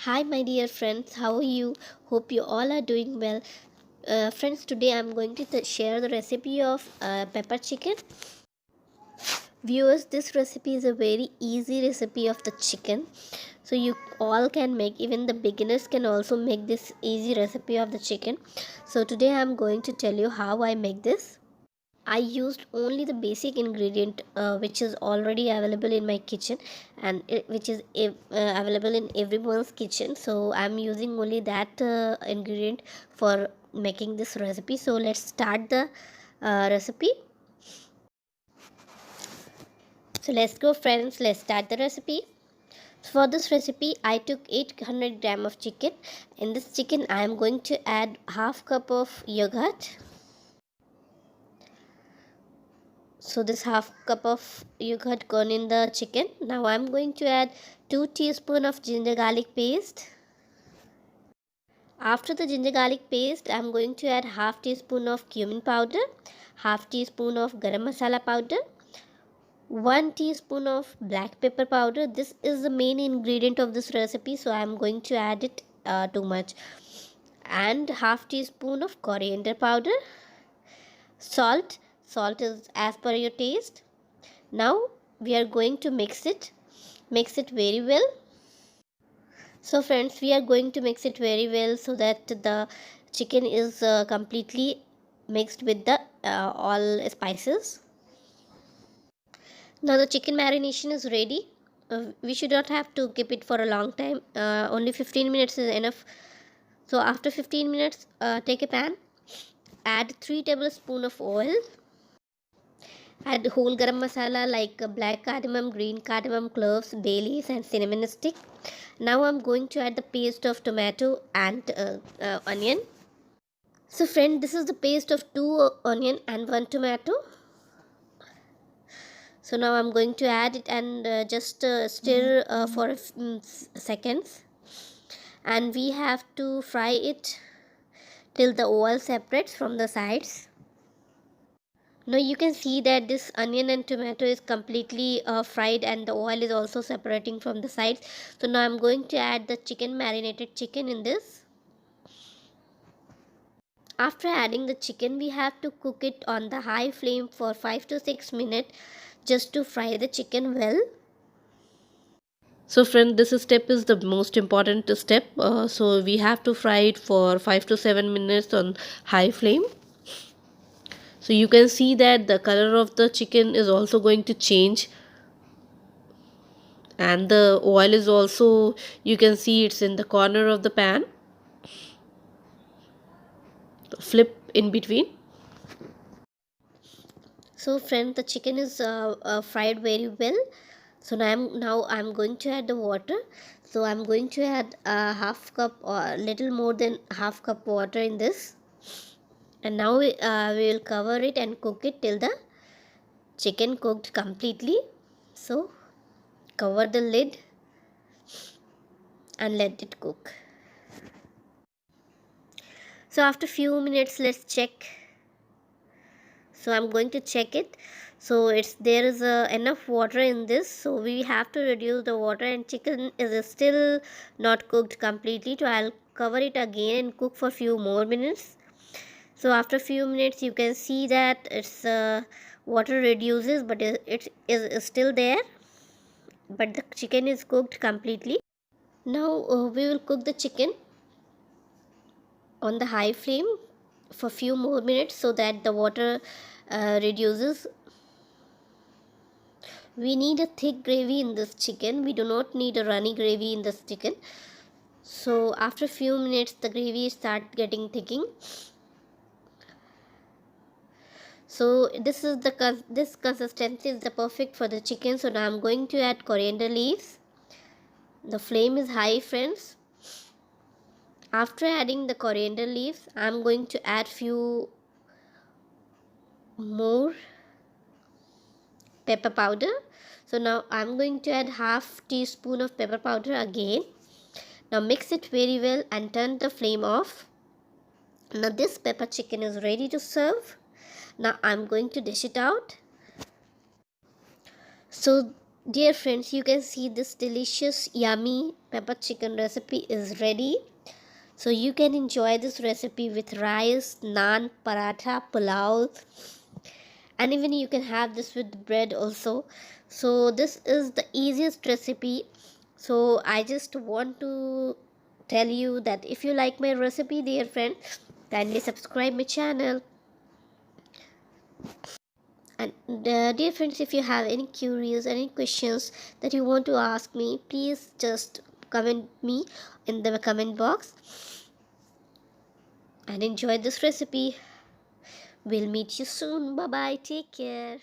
Hi, my dear friends, how are you? Hope you all are doing well. Friends, today I'm going to share the recipe of pepper chicken. Viewers, this recipe is a very easy recipe of the chicken. So, you all can make, even the beginners can also make this easy recipe of the chicken. So, today I'm going to tell you how I make this. I used only the basic ingredient which is already available in my kitchen and which is available in everyone's kitchen. So I'm using only that ingredient for making this recipe. So let's start the recipe. So let's go, friends. Let's start the recipe. For this recipe, I took 800 gram of chicken. In this chicken, I am going to add half cup of yogurt. So this half cup of yogurt gone in the chicken. Now I'm going to add 2 teaspoon of ginger garlic paste. After the ginger garlic paste, I'm going to add half teaspoon of cumin powder, half teaspoon of garam masala powder, 1 teaspoon of black pepper powder. This is the main ingredient of this recipe, so I'm going to add it too much. And half teaspoon of coriander powder, salt. Salt is as per your taste. Now we are going to mix it very well. So friends, we are going to mix it very well so that the chicken is completely mixed with the all spices. Now the chicken marination is ready. We should not have to keep it for a long time. Only 15 minutes is enough. So after 15 minutes, take a pan, add 3 tablespoons of oil. Add whole garam masala like black cardamom, green cardamom, cloves, bay leaves and cinnamon stick. Now I'm going to add the paste of tomato and onion. So friend, this is the paste of 2 onion and 1 tomato. So now I'm going to add it and just stir for seconds. And we have to fry it till the oil separates from the sides. Now you can see that this onion and tomato is completely fried and the oil is also separating from the sides. So now I'm going to add the marinated chicken in this. After adding the chicken, we have to cook it on the high flame for 5 to 6 minutes just to fry the chicken well. So friend, this step is the most important step. So we have to fry it for 5 to 7 minutes on high flame. So you can see that the color of the chicken is also going to change, and the oil is also, you can see it's in the corner of the pan. Flip in between. So friend, the chicken is fried very well. So now I'm going to add the water. So I'm going to add half cup or little more than half cup water in this. And now we will cover it and cook it till the chicken cooked completely. So cover the lid and let it cook. So after few minutes, let's check. So I'm going to check it. So there is enough water in this, so we have to reduce the water, and chicken is still not cooked completely, so I'll cover it again and cook for few more minutes. So after few minutes, you can see that its water reduces, but it is still there, but the chicken is cooked completely. Now we will cook the chicken on the high flame for few more minutes so that the water reduces. We need a thick gravy in this chicken. We do not need a runny gravy in this chicken. So after few minutes, the gravy start getting thickening. So this consistency is the perfect for the chicken. So now I'm going to add coriander leaves. The flame is high, friends. After adding the coriander leaves, I'm going to add few more pepper powder. So now I'm going to add half teaspoon of pepper powder again. Now mix it very well and turn the flame off. Now this pepper chicken is ready to serve. Now I'm going to dish it out. So Dear friends, you can see this delicious yummy pepper chicken recipe is ready. So you can enjoy this recipe with rice, naan, paratha, pulao, and even you can have this with bread also. So this is the easiest recipe. So I just want to tell you that if you like my recipe, dear friend, kindly subscribe my channel. And dear friends, if you have any queries, any questions that you want to ask me, please just comment me in the comment box and enjoy this recipe. We'll meet you soon. Bye bye. Take care.